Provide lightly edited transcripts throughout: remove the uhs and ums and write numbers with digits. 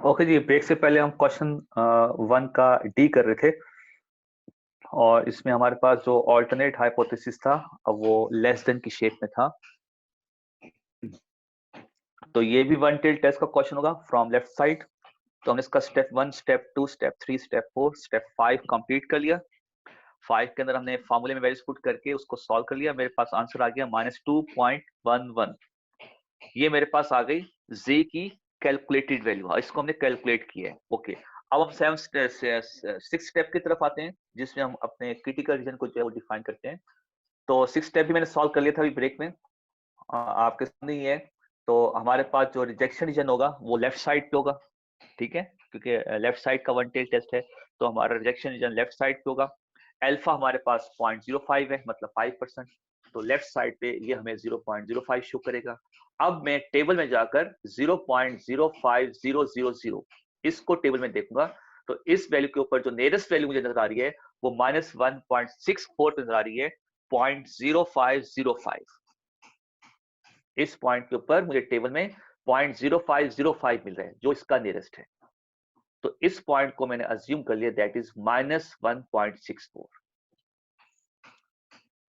Okay जी, break से पहले हम क्वेश्चन 1 का डी कर रहे थे और इसमें हमारे पास जो ऑल्टरनेट हाइपोथेसिस था अब वो लेस देन की शेप में था। तो ये भी वन टेल टेस्ट का क्वेश्चन होगा फ्रॉम लेफ्ट साइड। तो हमने इसका step 1, step 2, step 3, step 4, step 5 complete कर लिया। 5 के अंदर हमने फॉर्मूले में वैल्यूज पुट करके उसको सॉल्व कर लिया। मेरे पास आंसर आ गया -2.11। ये मेरे पास आ गई z की कैलकुलेटेड वैल्यू। इसको हमने कैलकुलेट किया है। ओके, अब हम 6 स्टेप की तरफ आते हैं जिसमें हम अपने क्रिटिकल रीजन को जो है वो डिफाइन करते हैं। तो 6 स्टेप भी मैंने सॉल्व कर लिया था अभी ब्रेक में, आपके सामने ही है। तो हमारे पास जो रिजेक्शन रीजन होगा वो लेफ्ट साइड पे होगा, ठीक है, क्योंकि लेफ्ट साइड का वन टेल टेस्ट है। तो हमारा रिजेक्शन रीजन लेफ्ट साइड पे होगा। अल्फा हमारे पास 0.05 है, मतलब 5%। तो लेफ्ट साइड पे ये हमें 0.05 शो करेगा। अब मैं टेबल में जाकर 0.05000 इसको टेबल में देखूंगा। तो इस वैल्यू के ऊपर जो नियरेस्ट वैल्यू मुझे नजर आ रही है वो -1.64 नजर आ रही है, 0.0505। इस पॉइंट के ऊपर मुझे टेबल में 0.0505 मिल रहा है जो इसका नियरेस्ट है। तो इस पॉइंट को मैंने अज्यूम कर लिया, दैट इज -1.64।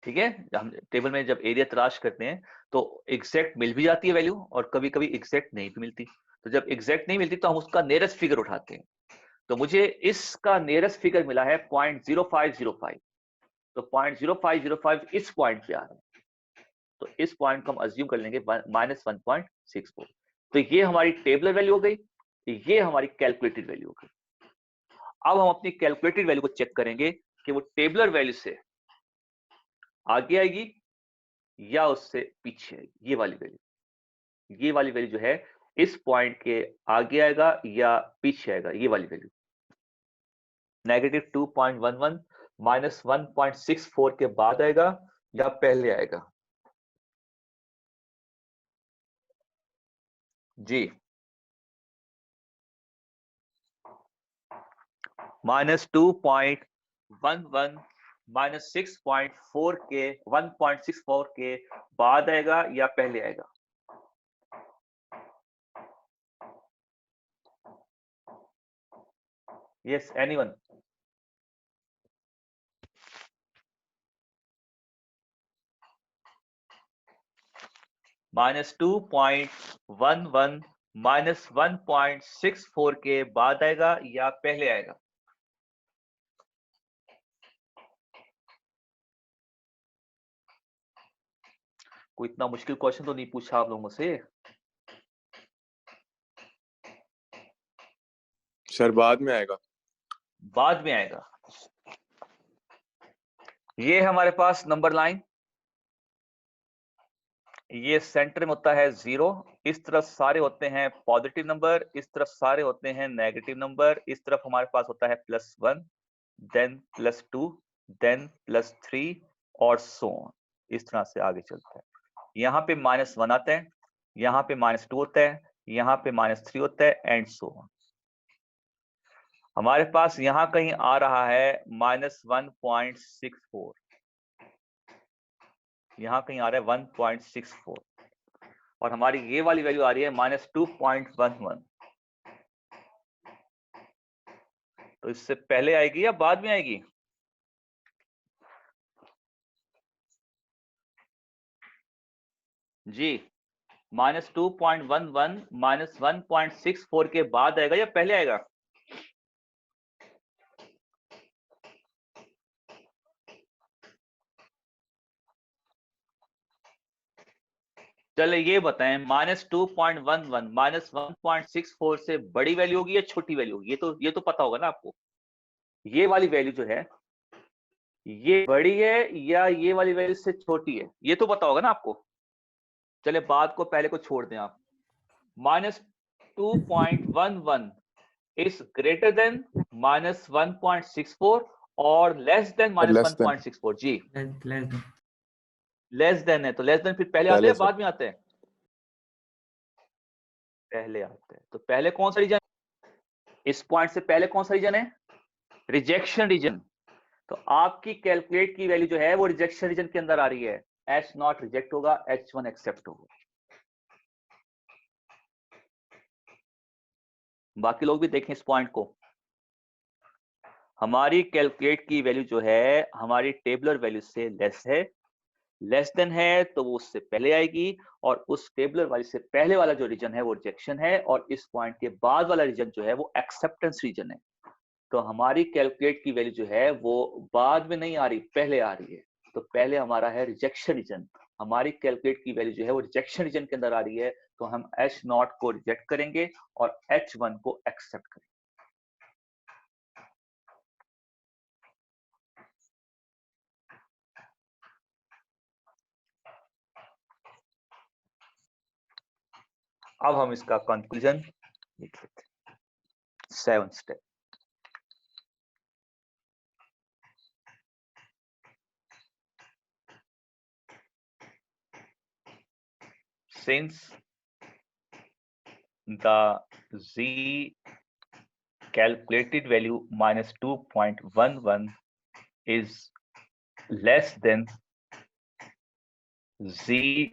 ठीक है, हम टेबल में जब एरिया तलाश करते हैं तो एग्जैक्ट मिल भी जाती है वैल्यू और कभी कभी एग्जैक्ट नहीं भी मिलती। तो जब एग्जैक्ट नहीं मिलती तो हम उसका नियरेस्ट फिगर उठाते हैं। तो मुझे इसका नियरेस्ट फिगर मिला है 0.0505। तो 0.0505 इस पॉइंट पे आ रहा है। तो इस पॉइंट को हम अज्यूम कर लेंगे -1.64। तो ये हमारी टेबलर वैल्यू हो गई, ये हमारी कैलकुलेटेड वैल्यू हो गई। अब हम अपनी कैलकुलेटेड वैल्यू को चेक करेंगे कि वो टेबलर वैल्यू से आगे आएगी या उससे पीछे आएगी। ये वाली वैल्यू जो है इस पॉइंट के आगे आएगा या पीछे आएगा, ये वाली वैल्यू। -2.11 -1.64 के बाद आएगा या पहले आएगा? जी, -2.11 -6.4 के 1.64 के बाद आएगा या पहले आएगा? Yes, anyone? -2.11 -1.64 के बाद आएगा या पहले आएगा? कोई इतना मुश्किल क्वेश्चन तो नहीं पूछा आप लोगों से? सर बाद में आएगा। बाद में आएगा। ये है हमारे पास नंबर लाइन, ये सेंटर में होता है 0। इस तरफ सारे होते हैं पॉजिटिव नंबर, इस तरफ सारे होते हैं नेगेटिव नंबर। इस तरफ हमारे पास होता है +1, देन +2, देन +3 और सो ऑन। इस तरह से आगे चलता है। यहाँ पे -1 आता है, यहाँ पे -2 होता है, यहाँ पे -3 होता है एंड सो ऑन। हमारे पास यहाँ कहीं आ रहा है -1.64, यहाँ कहीं आ रहा है 1.64 और हमारी ये वाली वैल्यू आ रही है -2.11। तो इससे पहले आएगी या बाद में आएगी? जी, -2.11 -1.64 के बाद आएगा या पहले आएगा? चले ये बताएं, -2.11 -1.64 से बड़ी वैल्यू होगी या छोटी वैल्यू होगी? ये तो पता होगा ना आपको। ये वाली वैल्यू जो है ये बड़ी है या ये वाली वैल्यू से छोटी है, ये तो पता होगा ना आपको। चले बात को पहले को छोड़ दें आप। -2.11 इज ग्रेटर देन -1.64 और लेस देन -1.64। जी, लेस देन है। तो लेस देन फिर पहले आते हैं बाद में आते हैं? पहले आते हैं। तो पहले कौन सा रीजन, इस पॉइंट से पहले कौन सा रीजन है? Rejection reason. तो आपकी कैलकुलेट की वैल्यू जो है वो रिजेक्शन रीजन के अंदर आ रही है। H0 रिजेक्ट होगा, H1 एक्सेप्ट होगा। बाकी लोग भी देखें इस पॉइंट को। हमारी कैलकुलेट की वैल्यू जो है हमारी टेबलर वैल्यू से लेस है, लेस देन है तो वो उससे पहले आएगी, और उस टेबलर वैल्यू से पहले वाला जो रीजन है वो रिजेक्शन है, और इस पॉइंट के बाद वाला रीजन जो है वो एक्सेप्टेंस रीजन है। तो हमारी कैलकुलेट की वैल्यू जो है वो बाद में नहीं आ रही, पहले आ रही है। तो पहले हमारा है रिजेक्शन रीजन, हमारी कैलकुलेट की वैल्यू जो है वो रिजेक्शन रीजन के अंदर आ रही है, तो हम H0 को रिजेक्ट करेंगे और H1 को एक्सेप्ट करेंगे। अब हम इसका कंक्लूजन लिख लेते हैं। 7th step, since the Z calculated value minus 2.11 is less than Z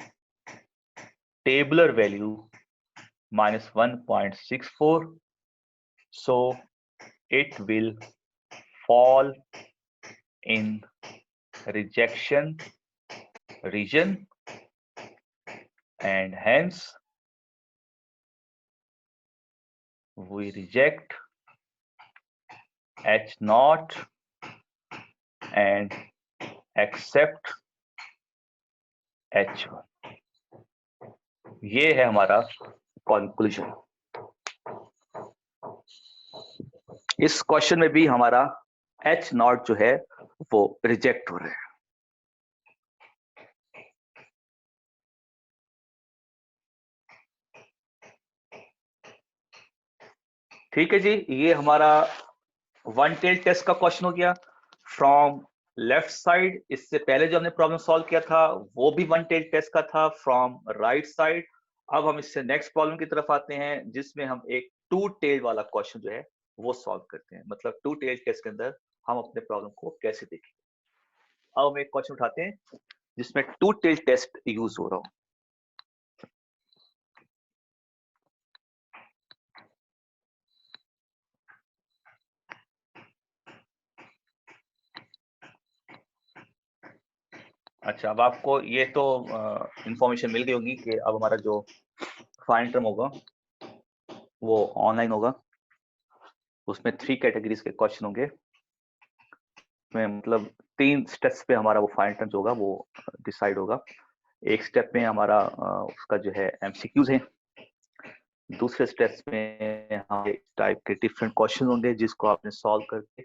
tabular value minus 1.64, so it will fall in rejection region, and hence we reject H0 and accept H1। ये है हमारा conclusion. इस question में भी हमारा H0 जो है वो रिजेक्ट हो रहा है। ठीक है जी, ये हमारा वन टेल टेस्ट का क्वेश्चन हो गया फ्रॉम लेफ्ट साइड। इससे पहले जो हमने प्रॉब्लम सॉल्व किया था वो भी वन टेल टेस्ट का था फ्रॉम राइट साइड। अब हम इससे नेक्स्ट प्रॉब्लम की तरफ आते हैं जिसमें हम एक टू टेल वाला क्वेश्चन जो है वो सॉल्व करते हैं। मतलब टू टेल टेस्ट के अंदर हम अपने प्रॉब्लम को कैसे देखें। अब हम एक क्वेश्चन उठाते हैं जिसमें टू टेल टेस्ट यूज हो रहा हो। अच्छा, अब आपको ये तो इंफॉर्मेशन मिल गई होगी कि अब हमारा जो फाइन टर्म होगा वो ऑनलाइन होगा। उसमें 3 कैटेगरीज के क्वेश्चन होंगे, में मतलब 3 स्टेप्स पे हमारा वो फाइन टर्म होगा वो डिसाइड होगा। एक स्टेप में हमारा उसका जो है एमसीक्यूज है, दूसरे स्टेप्स में हमारे टाइप के डिफरेंट क्वेश्चन होंगे जिसको आपने सॉल्व करके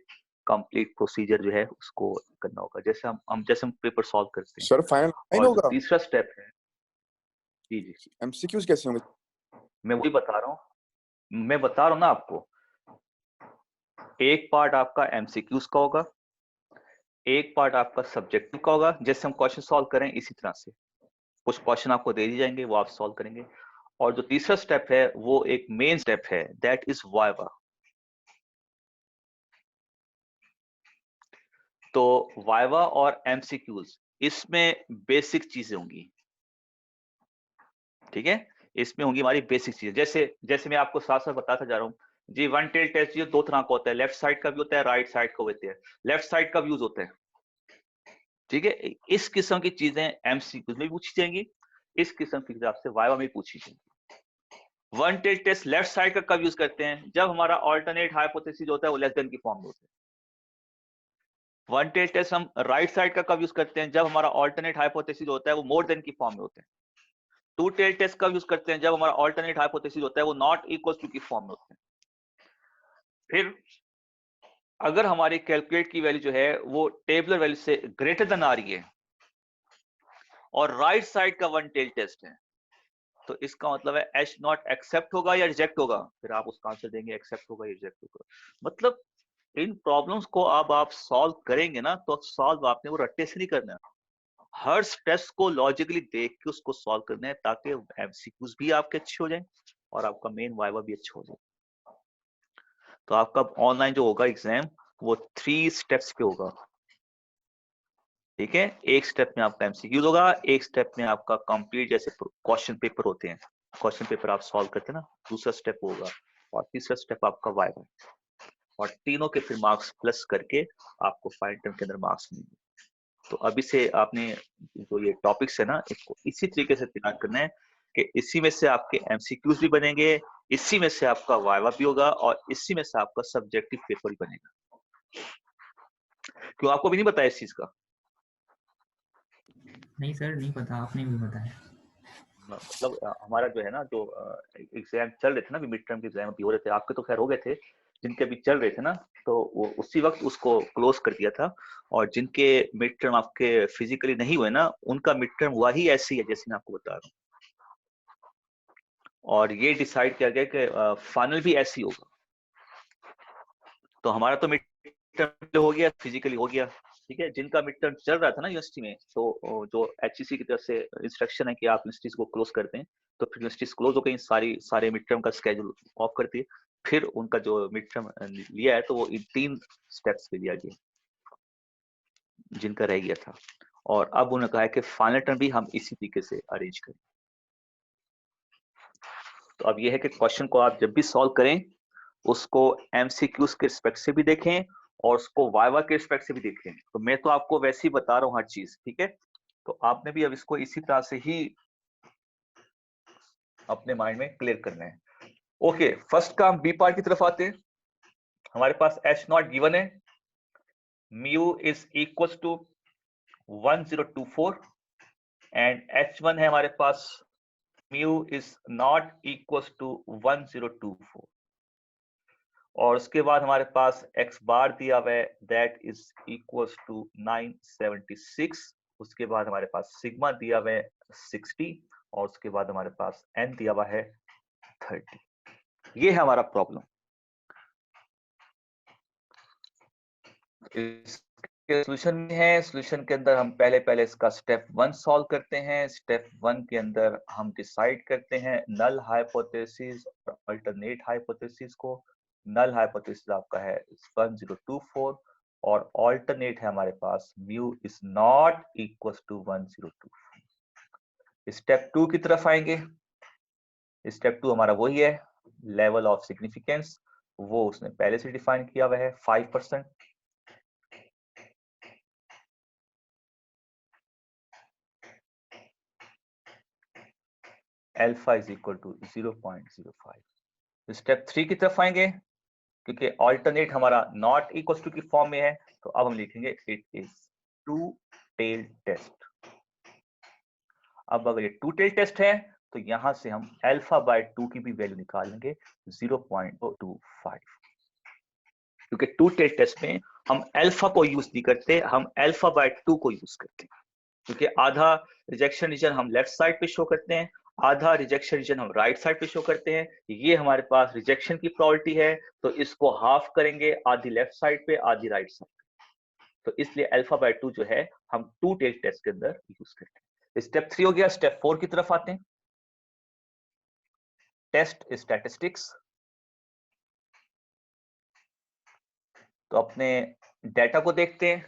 कंप्लीट प्रोसीजर जो है उसको करना होगा, जैसे हम पेपर सॉल्व करते हैं। सर फाइनल और होगा? जो तीसरा स्टेप है, जी जी एमसीक्यूज कैसे होंगे? मैं वही बता रहा हूँ ना आपको। एक पार्ट आपका एमसीक्यूज का होगा, एक पार्ट आपका सब्जेक्टिव का होगा। जैसे हम क्वेश्चन सॉल्व करें इसी तरह से कुछ क्वेश्चन आपको दे दिए जाएंगे, वो आप सॉल्व करेंगे। और जो तीसरा स्टेप है वो एक मेन स्टेप है, दैट इज वाइवा। तो वाइवा और एमसीक्यूज इसमें बेसिक चीजें होंगी, ठीक है। इसमें होंगी हमारी बेसिक चीजें, जैसे मैं आपको साथ साथ बताता जा रहा हूँ जी। वन टेल टेस्ट जो 2 तरह का होता है, लेफ्ट साइड का भी होता है, राइट साइड का होता है। लेफ्ट साइड का यूज होता है, ठीक है। इस किस्म की चीजें एमसीक्यूज में भी पूछी जाएंगी, इस किस्म की चीजें आपसे वाइवा में पूछी जाएंगी। One tail test left side का कब यूज करते हैं? जब हमारा ऑल्टरनेट हाइपोथेसिस होता है वो लेस देन की फॉर्म में होता है। वन टेल टेस्ट हम राइट साइड का कब यूज करते हैं? जब हमारा ऑल्टरनेट हाइपोथेसिस होता है वो मोर देन की फॉर्म में होते हैं। टू टेल टेस्ट कब यूज करते हैं? जब हमारा ऑल्टरनेट हाइपोथेसिस होता है वो नॉट इक्वल टू की फॉर्म में होते हैं। फिर अगर हमारी कैलकुलेट की वैल्यू जो है वो टेबलर वैल्यू से ग्रेटर देन आ रही है और राइट साइड का वन टेल टेस्ट है, तो इसका मतलब है H0 एक्सेप्ट होगा या रिजेक्ट होगा। फिर आप उसका आंसर देंगे एक्सेप्ट होगा या रिजेक्ट होगा। मतलब इन प्रॉब्लम्स को अब आप सॉल्व करेंगे ना, तो सॉल्व आपने वो रट्टे से नहीं करना है, हर टेस्ट को लॉजिकली देख के उसको सॉल्व करना है, ताकि एमसीक्यूज भी आपके अच्छे हो जाएं और आपका मेन वाइवा भी अच्छा हो जाए। तो आपका ऑनलाइन जो होगा एग्जाम वो 3 स्टेप्स पे होगा, ठीक है। एक स्टेप में आपका एमसीक्यूज होगा, एक स्टेप में आपका कंप्लीट जैसे क्वेश्चन पेपर होते हैं, क्वेश्चन पेपर आप सॉल्व करते हैं ना, दूसरा स्टेप होगा और तीसरा स्टेप आपका वाइवा, और तीनों के फिर मार्क्स प्लस करके आपको फाइनल टर्म के अंदर मार्क्स मिलेंगे। तो अभी से आपने जो ये टॉपिक्स है ना, इसको इसी तरीके से तैयार करना है कि इसी में से आपके एमसीक्यूज भी बनेंगे, इसी में से आपका वाइवा भी होगा, और इसी में से आपका सब्जेक्टिव पेपर भी बनेगा। क्यों, आपको भी नहीं पता इस चीज का? नहीं सर, नहीं पता, आपने भी बताया। मतलब हमारा जो है ना, जो एग्जाम चल रहे थे ना, अभी मिड टर्म के एग्जाम अभी हो रहे थे, आपके तो खैर हो गए थे, जिनके अभी चल रहे थे ना, तो वो उसी वक्त उसको क्लोज कर दिया था, और जिनके मिड टर्म आपके फिजिकली नहीं हुए ना, उनका मिड टर्म हुआ ही ऐसे ही है जैसे मैं आपको बता रहा हूँ। और ये डिसाइड किया गया कि फाइनल भी ऐसे ही होगा। तो हमारा तो मिड टर्म हो गया, फिजिकली हो गया, ठीक है। जिनका मिड टर्म चल रहा था ना यूनिवर्सिटी में, तो जो एचईसी की तरफ से इंस्ट्रक्शन है कि आप यूनिवर्सिटीज को क्लोज कर दें, तो फिर यूनिवर्सिटीज क्लोज हो गई, सारे मिड टर्म का स्केड्यूल ऑफ कर दिए। फिर उनका जो मिड टर्म लिया है, तो वो इन 3 स्टेप्स पे लिया गया जिनका रह गया था, और अब उन्होंने कहा है कि फाइनल टर्म भी हम इसी तरीके से अरेंज करें। तो अब ये है कि क्वेश्चन को आप जब भी सॉल्व करें, उसको एमसीक्यूज के रिस्पेक्ट से भी देखें और उसको वाइवा के रिस्पेक्ट से भी देखें। तो मैं तो आपको वैसे ही बता रहा हूँ हर चीज, ठीक है। तो आपने भी अब इसको इसी तरह से ही अपने माइंड में क्लियर करना है। ओके, फर्स्ट का हम बी पार्ट की तरफ आते हैं। हमारे पास एच नॉट गिवन है, mu is equal to 1024, and H1 है हमारे पास, mu is not equal to 1024, और उसके बाद हमारे पास x बार दिया हुआ है, दैट इज इक्वल टू 976। उसके बाद हमारे पास सिग्मा दिया हुआ है 60, और उसके बाद हमारे पास n दिया हुआ है 30। ये है हमारा प्रॉब्लम। इसके सॉल्यूशन में है, सॉल्यूशन के अंदर हम पहले इसका स्टेप 1 सॉल्व करते हैं। स्टेप 1 के अंदर हम डिसाइड करते हैं नल हाइपोथेसिस और अल्टरनेट हाइपोथेसिस को। नल हाइपोथेसिस आपका है 1024, और अल्टरनेट है हमारे पास mu is not equal to 1024। Step 2 की तरफ आएंगे। स्टेप 2 हमारा वही है, लेवल ऑफ सिग्निफिकेंस, वो उसने पहले से डिफाइन किया हुआ है 5%। Alpha is equal to 0.05। Step 3 की तरफ आएंगे, क्योंकि ऑल्टरनेट हमारा नॉट इक्वल टू की फॉर्म में है, तो अब हम लिखेंगे it is two tail test. अब अगर ये टू टेल टेस्ट है, तो यहां से हम अल्फा बाय 2 की भी वैल्यू निकाल लेंगे 0.25, क्योंकि टू टेल टेस्ट में हम अल्फा को यूज नहीं करते, हम अल्फा बाय 2 को यूज करते हैं, क्योंकि आधा रिजेक्शन रीजन हम लेफ्ट साइड पे शो करते हैं, आधा रिजेक्शन रीजन हम राइट साइड पे शो करते हैं। ये हमारे पास रिजेक्शन की प्रोबेबिलिटी है, तो इसको हाफ करेंगे, आधी लेफ्ट साइड पे आधी राइट साइड पे। तो इसलिए अल्फा बाय 2 जो है हम टू टेल टेस्ट के अंदर यूज करते हैं। स्टेप 3 हो गया। स्टेप 4 की तरफ आते हैं, टेस्ट स्टैटिस्टिक्स। तो अपने डेटा को देखते हैं।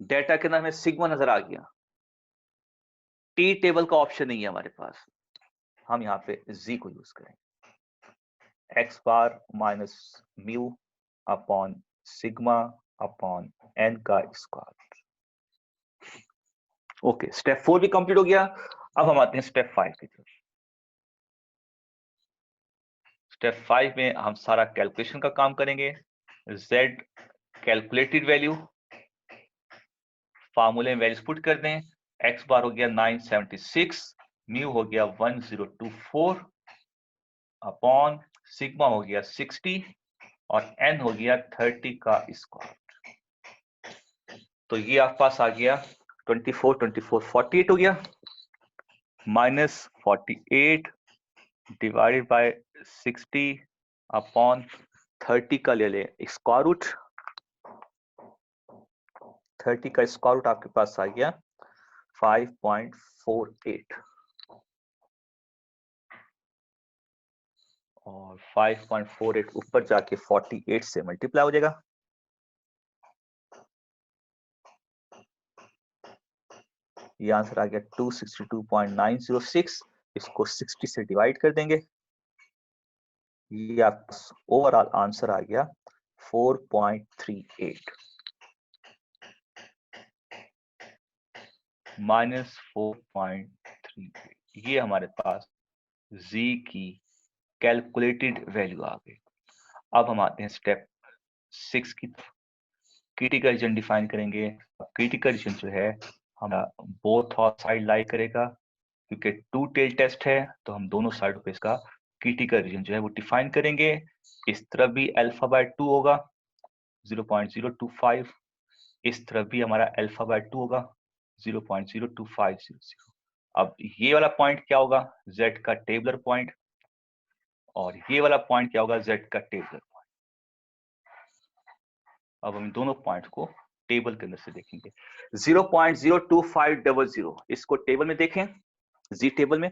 डेटा के अंदर हमें सिग्मा नजर आ गया, टी टेबल का ऑप्शन नहीं है हमारे पास, हम यहाँ पे जी को यूज करेंगे। X bar minus mu upon sigma upon n का स्क्वायर। ओके, स्टेप 4 भी कंप्लीट हो गया। अब हम आते हैं स्टेप 5 की तरफ। स्टेप 5 में हम सारा कैलकुलेशन का काम करेंगे। z कैलकुलेटेड वैल्यू, फार्मूले में वैल्यूज पुट कर दें। x बार हो गया 976, म्यू हो गया 1024 अपॉन सिग्मा हो गया 60, और n हो गया 30 का स्क्वायर। तो ये आपके पास आ गया 24 48 हो गया, माइनस 48 डिवाइडेड बाय 60 अपॉन 30 का ले स्क्वायर रूट। 30 का स्क्वायर रूट आपके पास आ गया 5.48, और 5.48 ऊपर जाके 48 से मल्टीप्लाई हो जाएगा। ये आंसर आ गया 262.906। इसको 60 से डिवाइड कर देंगे, ये आपका ओवरऑल आंसर आ गया 4.38 -4.38। ये हमारे पास z की कैलकुलेटेड वैल्यू आ गई। अब हम आते हैं स्टेप 6 की तरफ। क्रिटिकल रीजन डिफाइन करेंगे। क्रिटिकल रीजन जो है हमारा बोथ साइड लाई करेगा, क्योंकि टू टेल टेस्ट है तो हम दोनों साइड पे इसका क्रिटिकल रीजन जो है वो डिफाइन करेंगे। इस तरफ भी अल्फा बाय 2 होगा 0.025, इस तरफ भी हमारा अल्फा बाय 2 होगा 0.02500। अब ये वाला पॉइंट क्या होगा, z का टेबलर पॉइंट, और ये वाला पॉइंट क्या होगा, z का टेबलर पॉइंट। अब हम दोनों पॉइंट को टेबल के अंदर से देखेंगे। 0.02500 इसको टेबल में देखें, z टेबल में,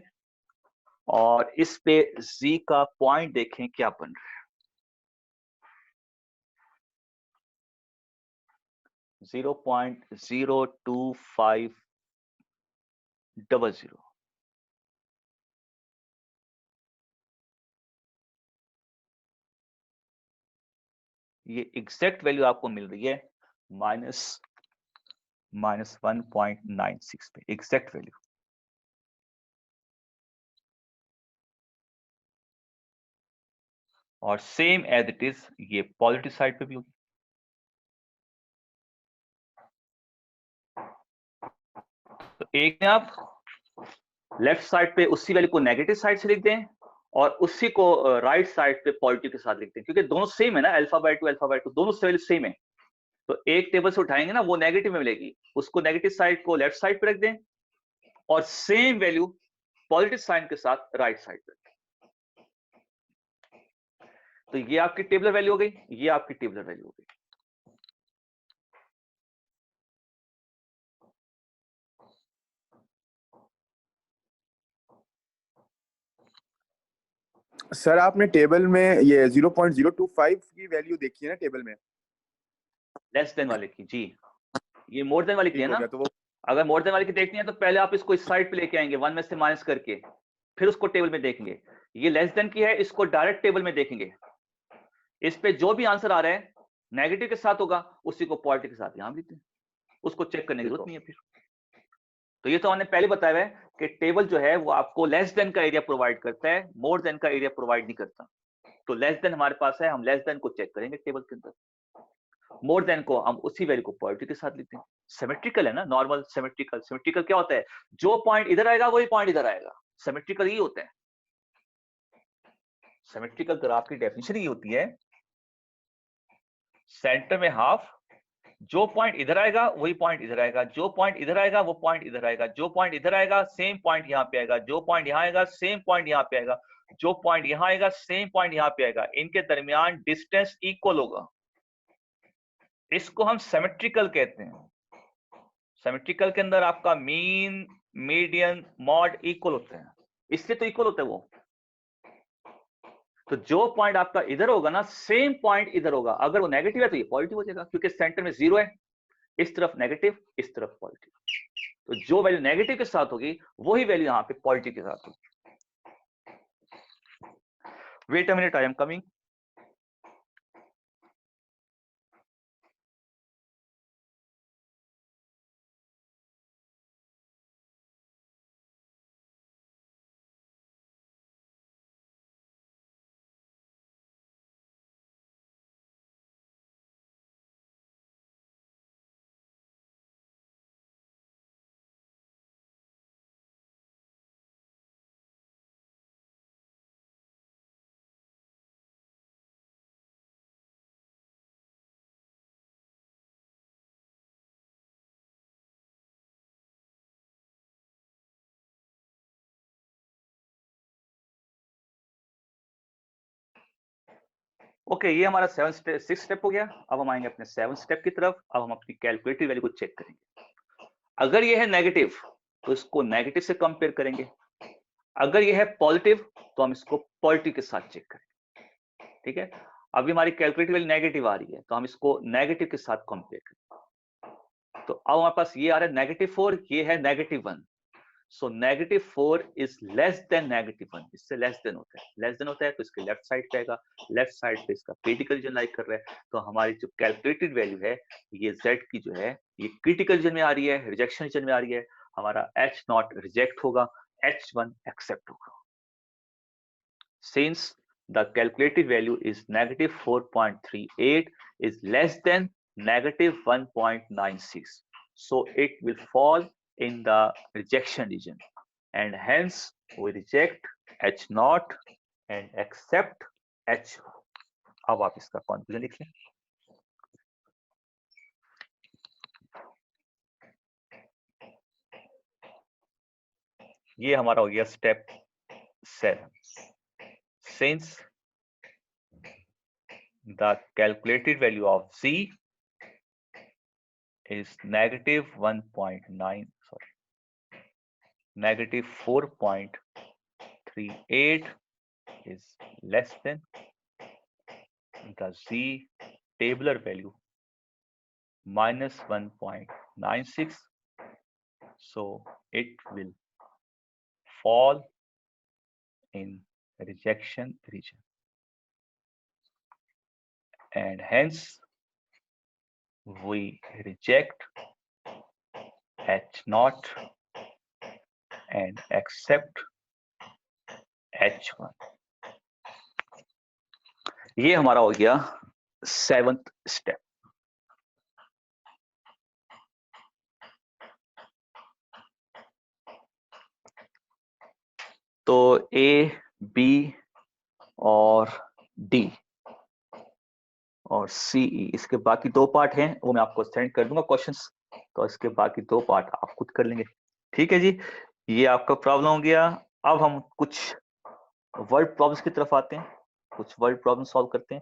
और इस पे z का पॉइंट देखें क्या बन रहा है। 0.02500। ये एग्जैक्ट वैल्यू आपको मिल रही है -1.96 पे, एग्जैक्ट वैल्यू। और सेम एज इट इज ये पॉजिटिव साइड पे भी होगी। तो एक में आप लेफ्ट साइड पे उसी वैल्यू को नेगेटिव साइड से लिख दें और उसी को राइट साइड पे पॉजिटिव के साथ लिख दें, क्योंकि दोनों सेम है ना, अल्फा बाय 2 दोनों से वैल्यू सेम है। तो एक टेबल से उठाएंगे ना वो नेगेटिव में मिलेगी, उसको नेगेटिव साइड को लेफ्ट साइड पे रख दें और सेम वैल्यू पॉजिटिव साइन के साथ राइट साइड पे। तो ये आपकी टेबलर वैल्यू हो गई, ये आपकी टेबलर वैल्यू हो गई। सर आपने टेबल में ये 0.025 की वैल्यू देखी है ना टेबल में, लेस देन वाले की जी, ये मोर देन वाले की है ठीक हो ना। गया। तो वो अगर मोर देन वाले की देखनी है तो पहले आप इसको इस साइड पे लेके आएंगे 1 में से माइनस करके, फिर उसको टेबल में देखेंगे। ये लेस देन की है, इसको डायरेक्ट टेबल में देखेंगे। इस पे जो भी आंसर आ रहा है नेगेटिव के साथ होगा, उसी को पॉजिटिव के साथ यहां लिखते हैं, उसको चेक करने की जरूरत नहीं है फिर। तो ये तो हमने पहले बताया है कि टेबल जो है वो आपको लेस देन का एरिया प्रोवाइड करता है, मोर देन का एरिया प्रोवाइड नहीं करता। तो लेस देन हमारे पास है, हम लेस देन को चेक करेंगे टेबल के अंदर, मोर देन को हम उसी वैल्यू को पॉजिटिव के साथ लिखते हैं। सिमेट्रिकल है ना, नॉर्मल सिमेट्रिकल। सिमेट्रिकल क्या होता है, जो पॉइंट इधर आएगा वही पॉइंट इधर आएगा, सिमेट्रिकल ही होता है। सिमेट्रिकल ग्राफ की डेफिनेशन ही होती है सेंटर में हाफ, जो पॉइंट इधर आएगा वही पॉइंट इधर आएगा, जो पॉइंट इधर आएगा वो पॉइंट इधर आएगा, जो पॉइंट इधर आएगा सेम पॉइंट यहाँ पे आएगा, जो पॉइंट यहाँ आएगा सेम पॉइंट यहाँ पे आएगा, जो पॉइंट यहाँ आएगा सेम पॉइंट यहाँ पे आएगा। इनके दरमियान डिस्टेंस इक्वल होगा, इसको हम सिमेट्रिकल कहते हैं। सिमेट्रिकल के अंदर आपका मीन, मीडियन, मॉड इक्वल होते हैं, इससे तो इक्वल होता है वो। तो जो पॉइंट आपका इधर होगा ना सेम पॉइंट इधर होगा, अगर वो नेगेटिव है तो ये पॉजिटिव हो जाएगा, क्योंकि सेंटर में 0 है, इस तरफ नेगेटिव, इस तरफ पॉजिटिव। तो जो वैल्यू नेगेटिव के साथ होगी वही वैल्यू यहाँ पे पॉजिटिव के साथ होगी। Wait a minute, I am coming. Okay, ये हमारा 6 स्टेप हो गया। अब हम आएंगे अपने 7 स्टेप की तरफ। अब हम अपनी कैलकुलेटेड वैल्यू को चेक करेंगे। अगर ये है नेगेटिव तो इसको नेगेटिव से कंपेयर करेंगे, अगर ये है पॉजिटिव तो हम इसको पॉजिटिव के साथ चेक करेंगे। ठीक है, अभी हमारी कैलकुलेटेड वैल्यू नेगेटिव आ रही है तो हम इसको नेगेटिव के साथ कंपेयर करेंगे। तो अब हमारे पास ये आ रहा है -4, ये है -1। सो -4 इज लेस देन -1, इससे लेस देन होता है तो इसके लेफ्ट साइड पे आएगा, लेफ्ट साइड पे इसका क्रिटिकल रीजन लाइक कर रहा है, तो हमारी जो कैलकुलेटेड वैल्यू है ये z की जो है ये क्रिटिकल रीजन में आ रही है, रिजेक्शन रीजन में आ रही है, हमारा H0 रिजेक्ट होगा, H1 एक्सेप्ट होगा। Since the calculated value is -4.38 is less than -1.96, so it will fall in the rejection region, and hence we reject H0 and accept H. अब आप इसका कॉन्क्लूजन लिख लें। ये हमारा हो गया step 7। Since the calculated value of Z is -1.9, sorry, -4.38 is less than the Z tabular value -1.96, so it will fall in rejection region, and hence we reject H0 and accept H1। ये हमारा हो गया 7th step. तो A, B और D और CE इसके बाकी 2 part हैं, वो मैं आपको सेंड कर दूंगा क्वेश्चंस, तो इसके बाकी 2 पार्ट आप खुद कर लेंगे। ठीक है जी, ये आपका प्रॉब्लम हो गया। अब हम कुछ वर्ड प्रॉब्लम्स की तरफ आते हैं, कुछ वर्ड प्रॉब्लम सॉल्व करते हैं।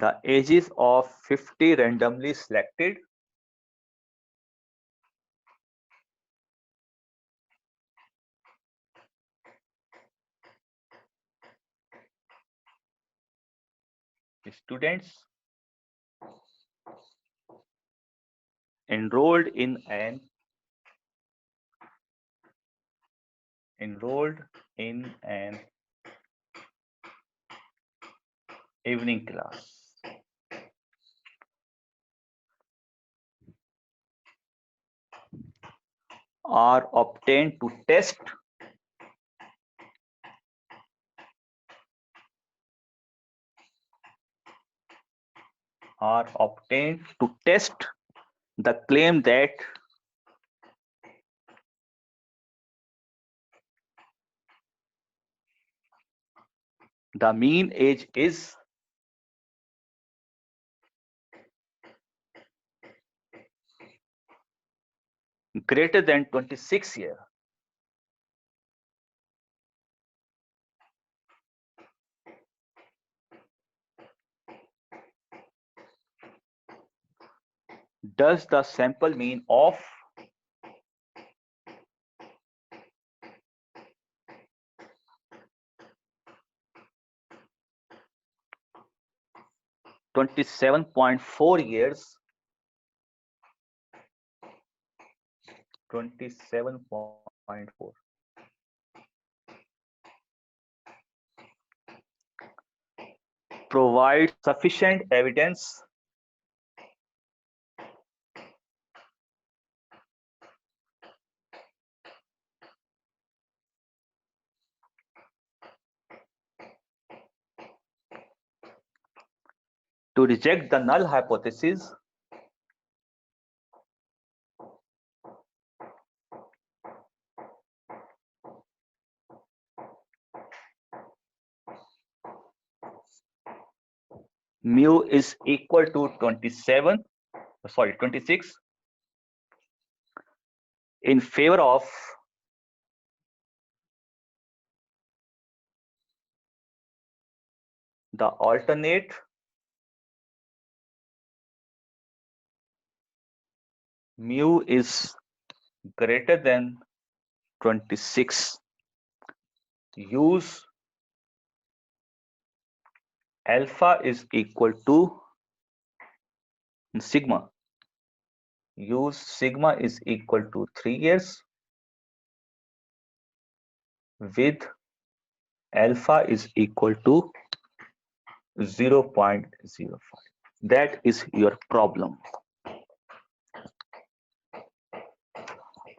The ages of 50 randomly selected students enrolled in an evening class are obtained to test the claim that the mean age is greater than 26 years. Does the sample mean of (27.4 years) 27.4 provide sufficient evidence to reject the null hypothesis mu is equal to 26 in favor of the alternate mu is greater than 26. Use alpha is equal to sigma. Use sigma is equal to 3 years with alpha is equal to 0.05. That is your problem.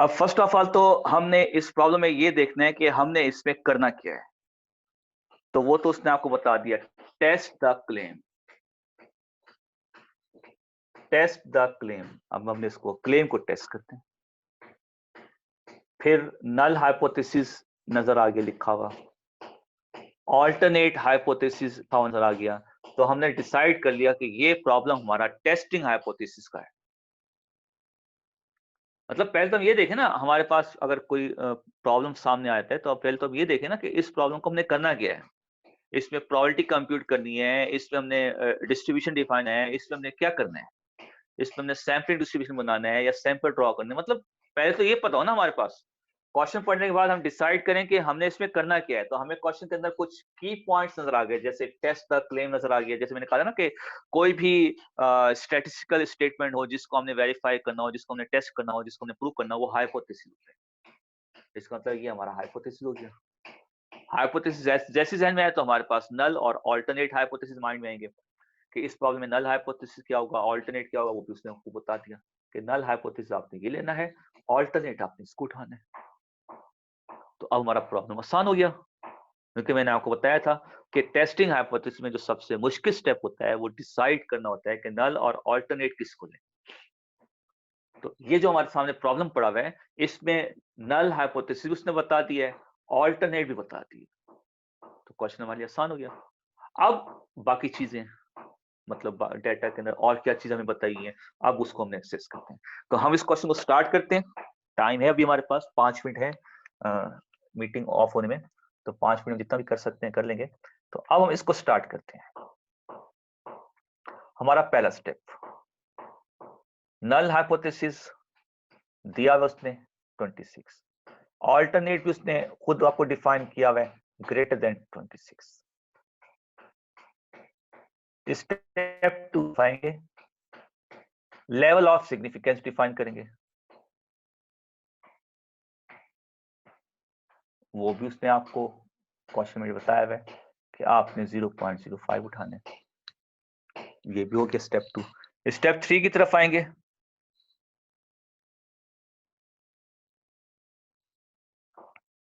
अब first of all तो हमने इस problem में ये देखना है कि हमने इसमें करना क्या है, तो वो तो उसने आपको बता दिया, test the claim. Test the claim, अब हमने इसको क्लेम को टेस्ट करते हैं। फिर नल हाइपोथेसिस नजर आ गया लिखा हुआ, ऑल्टरनेट हाइपोथेसिस नजर आ गया, तो हमने डिसाइड कर लिया कि ये प्रॉब्लम हमारा टेस्टिंग हाइपोथेसिस का है। मतलब पहले तो हम ये देखें ना, हमारे पास अगर कोई प्रॉब्लम सामने आता है तो पहले तो हम ये देखें ना कि इस प्रॉब्लम को हमने करना क्या है, इसमें प्रोबेबिलिटी कंप्यूट करनी है, इसमें हमने डिस्ट्रीब्यूशन डिफाइन है, इसमें हमने क्या करना है, इसमें हमने सैंपलिंग डिस्ट्रीब्यूशन बनाना है या सैंपल ड्रॉ करना है। मतलब पहले तो ये पता हो ना हमारे पास, क्वेश्चन पढ़ने के बाद हम डिसाइड करें कि हमने इसमें करना क्या है। तो हमें क्वेश्चन के अंदर कुछ की पॉइंट्स नजर आ गए, जैसे टेस्ट द क्लेम नजर आ गया, जैसे मैंने कहा ना कि कोई भी स्टैटिस्टिकल स्टेटमेंट हो जिसको हमने वेरीफाई करना हो, जिसको हमने टेस्ट करना हो, जिसको हमने प्रूव करना हो, वो हाइपोथेसिस होता है। इसका मतलब ये हमारा हाइपोथेसिस हो गया। हाइपोथेसिस जैसे जहन में आए तो हमारे पास नल और ऑल्टरनेट हाइपोथेसिस माइंड में आएंगे कि इस प्रॉब्लम में नल हाइपोथेसिस क्या होगा, ऑल्टरनेट क्या होगा, वो भी उसने आपको बता दिया कि नल हाइपोथेसिस आपने ये लेना है, ऑल्टरनेट आपने इसको उठाना है। तो अब हमारा प्रॉब्लम आसान हो गया, क्योंकि मैंने आपको बताया था कि टेस्टिंग हाइपोथेसिस में जो सबसे मुश्किल स्टेप होता है वो डिसाइड करना होता है कि नल और ऑल्टरनेट किसको लें। तो ये जो हमारे सामने प्रॉब्लम पड़ा हुआ है, इसमें नल हाइपोथेसिस उसने बता दिया है, ऑल्टरनेट भी बता दी, तो क्वेश्चन हमारे लिए आसान हो गया। अब बाकी चीजें, मतलब डेटा के अंदर और क्या चीज हमें बताई है, अब उसको हमने एक्सेस करते हैं। तो हम इस क्वेश्चन को स्टार्ट करते हैं। टाइम है अभी हमारे पास 5 मिनट है मीटिंग ऑफ होने में, तो 5 मिनट जितना भी कर सकते हैं कर लेंगे। तो अब हम इसको स्टार्ट करते हैं। हमारा पहला स्टेप, नल हाइपोथेसिस दिया हुआ उसने 26, ऑल्टरनेट भी उसने खुद आपको डिफाइन किया हुआ है ग्रेटर देन 26। स्टेप 2 पाएंगे, लेवल ऑफ सिग्निफिकेंस डिफाइन करेंगे, वो भी उसने आपको क्वेश्चन में बताया हुआ है कि आपने 0.05 उठाने। ये भी हो गया स्टेप 2। स्टेप 3 की तरफ आएंगे।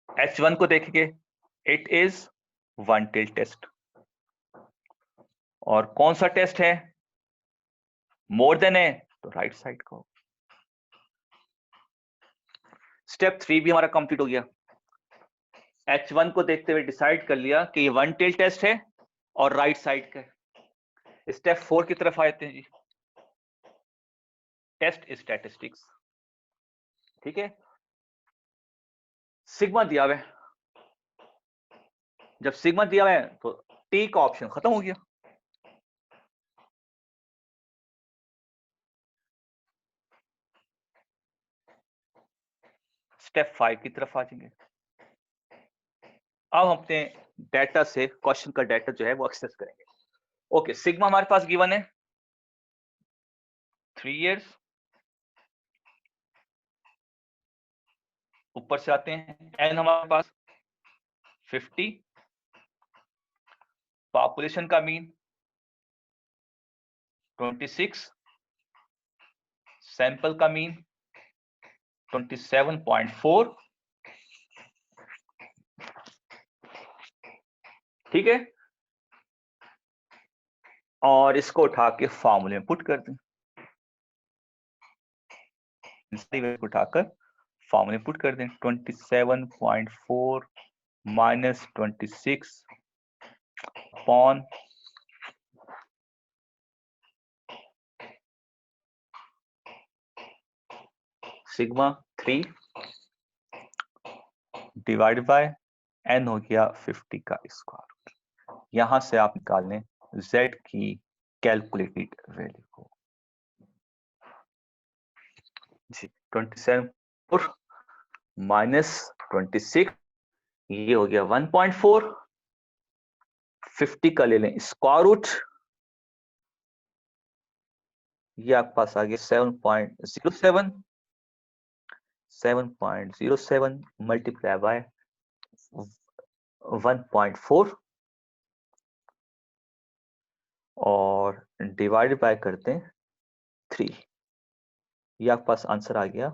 H1 को देखेंगे, it is one tail test, और कौन सा टेस्ट है, मोर देन है तो राइट साइड का। स्टेप 3 भी हमारा कंप्लीट हो गया। H1 को देखते हुए डिसाइड कर लिया कि ये वन टेल टेस्ट है और राइट साइड का है। स्टेप 4 की तरफ आते हैं जी, टेस्ट स्टैटिस्टिक्स। ठीक है, सिग्मा दिया हुआ है, जब सिग्मा दिया हुआ है तो टी का ऑप्शन खत्म हो गया। स्टेप 5 की तरफ आ जाएंगे। अब हम अपने डेटा से क्वेश्चन का डेटा जो है वो एक्सेस करेंगे। ओके, सिग्मा हमारे पास गिवन है 3 इयर्स। ऊपर से आते हैं, एन हमारे पास 50, पॉपुलेशन का मीन 26, सैंपल का मीन 27.4। ठीक है, और इसको उठा के फॉर्मूले में पुट कर दें, उठाकर फॉर्मूले में पुट कर दें। 27.4 minus 26 upon sigma 3 divide by n हो गया 50 का स्क्वायर रूट। यहां से आप निकाल लें z की कैलकुलेटेड वैल्यू को जी। 27 माइनस 26 ये हो गया 1.4। 50 का ले लें स्क्वायर रूट, ये आपके पास आ गया 7.07। 7.07 मल्टीप्लाई बाय 1.4 और डिवाइड बाय करते हैं 3। ये आपके पास आंसर आ गया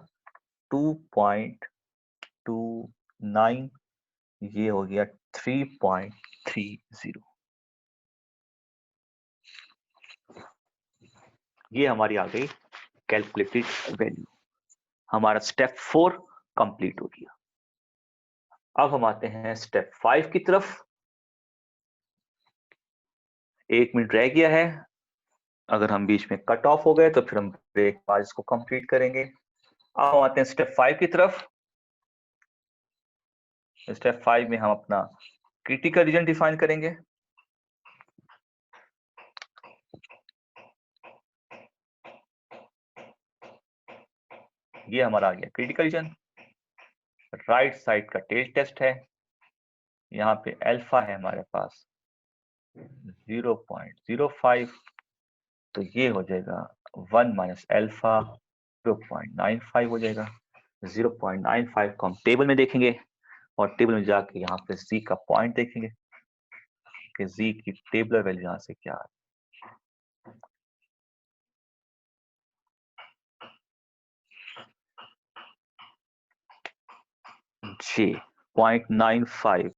2.29। ये हो गया 3.30। ये हमारी आ गई कैलकुलेटेड वैल्यू। हमारा स्टेप 4 कंप्लीट हो गया। अब हम आते हैं स्टेप 5 की तरफ। 1 मिनट रह गया है। अगर हम बीच में कट ऑफ हो गए तो फिर हम ब्रेक बाद इसको कंप्लीट करेंगे। अब हम आते हैं स्टेप 5 की तरफ। स्टेप 5 में हम अपना क्रिटिकल रीजन डिफाइन करेंगे। ये हमारा आ गया क्रिटिकल रीजन। राइट साइड का टेल टेस्ट है। यहाँ पे अल्फा है हमारे पास 0.05, तो ये हो जाएगा 1 माइनस अल्फा 0.95 हो जाएगा। 0.95 को हम टेबल में देखेंगे और टेबल में जाके यहाँ पे z का पॉइंट देखेंगे कि z की टेबलर वैल्यू यहाँ से क्या है। जी 0.95